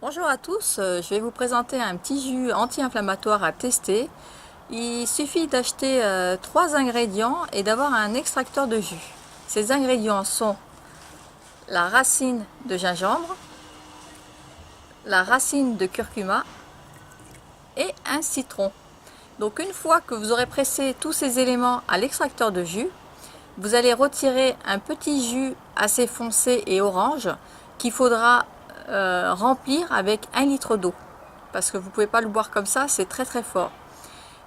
Bonjour à tous, je vais vous présenter un petit jus anti-inflammatoire à tester. Il suffit d'acheter 3 ingrédients et d'avoir un extracteur de jus. Ces ingrédients sont la racine de gingembre, la racine de curcuma et un citron. Donc une fois que vous aurez pressé tous ces éléments à l'extracteur de jus, vous allez retirer un petit jus assez foncé et orange qu'il faudra remplir avec 1 litre d'eau. Parce que vous ne pouvez pas le boire comme ça, c'est très très fort.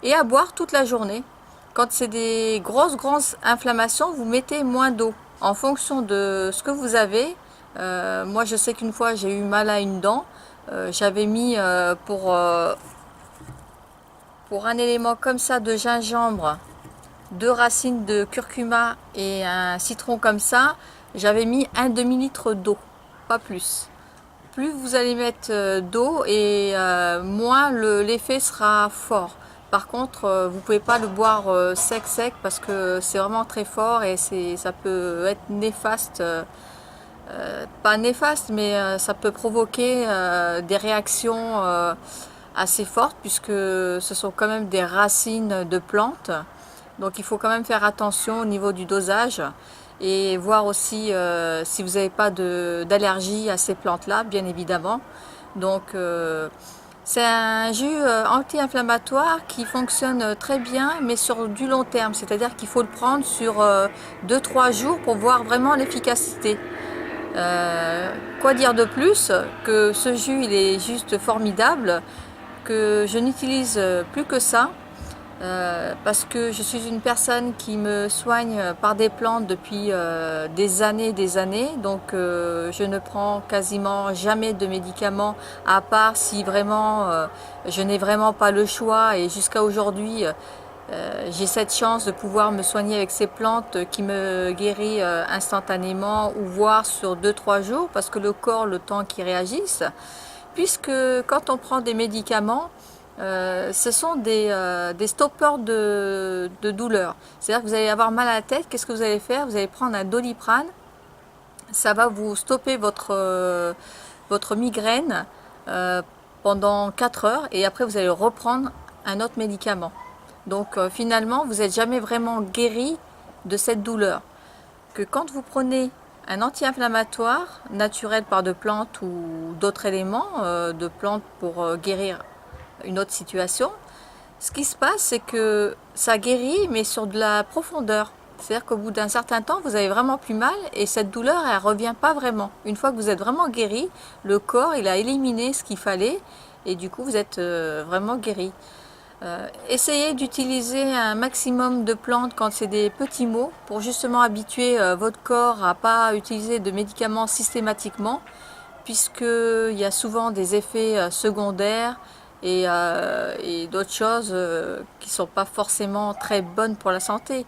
Et à boire toute la journée. Quand c'est des grosses inflammations, vous mettez moins d'eau. En fonction de ce que vous avez, moi je sais qu'une fois j'ai eu mal à une dent, j'avais mis pour un élément comme ça de gingembre, 2 racines de curcuma et un citron comme ça, j'avais mis un demi-litre d'eau, pas plus. Plus vous allez mettre d'eau et moins l'effet sera fort. Par contre, vous pouvez pas le boire sec parce que c'est vraiment très fort et ça peut être néfaste. Pas néfaste, mais ça peut provoquer des réactions assez fortes puisque ce sont quand même des racines de plantes. Donc il faut quand même faire attention au niveau du dosage et voir aussi si vous n'avez pas d'allergie à ces plantes-là, bien évidemment. Donc c'est un jus anti-inflammatoire qui fonctionne très bien, mais sur du long terme. C'est-à-dire qu'il faut le prendre sur 2-3 jours pour voir vraiment l'efficacité. Quoi dire de plus que ce jus il est juste formidable, que je n'utilise plus que ça. Parce que je suis une personne qui me soigne par des plantes depuis des années, donc je ne prends quasiment jamais de médicaments à part si vraiment je n'ai vraiment pas le choix, et jusqu'à aujourd'hui j'ai cette chance de pouvoir me soigner avec ces plantes qui me guérit instantanément ou voire sur 2-3 jours parce que le corps le temps qu'il réagisse, puisque quand on prend des médicaments ce sont des stoppeurs de douleur. C'est-à-dire que vous allez avoir mal à la tête, qu'est-ce que vous allez faire? Vous allez prendre un Doliprane, ça va vous stopper votre migraine pendant 4 heures et après vous allez reprendre un autre médicament. Donc finalement, vous n'êtes jamais vraiment guéri de cette douleur. Que quand vous prenez un anti-inflammatoire naturel par de plantes ou d'autres éléments de plantes pour guérir une autre situation, ce qui se passe, c'est que ça guérit, mais sur de la profondeur. C'est-à-dire qu'au bout d'un certain temps, vous avez vraiment plus mal et cette douleur, elle revient pas vraiment. Une fois que vous êtes vraiment guéri, le corps, il a éliminé ce qu'il fallait et du coup, vous êtes vraiment guéri. Essayez d'utiliser un maximum de plantes quand c'est des petits maux pour justement habituer votre corps à pas utiliser de médicaments systématiquement, puisqu'il y a souvent des effets secondaires et d'autres choses qui ne sont pas forcément très bonnes pour la santé.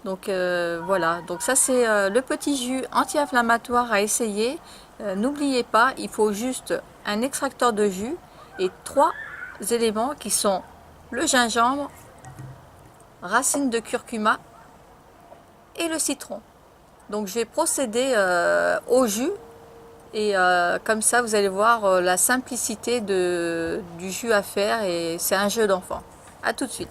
Donc voilà, donc ça c'est le petit jus anti-inflammatoire à essayer. N'oubliez pas, il faut juste un extracteur de jus et 3 éléments qui sont le gingembre, racine de curcuma et le citron. Donc je vais procéder au jus. Et comme ça, vous allez voir la simplicité du jus à faire et c'est un jeu d'enfant. A tout de suite.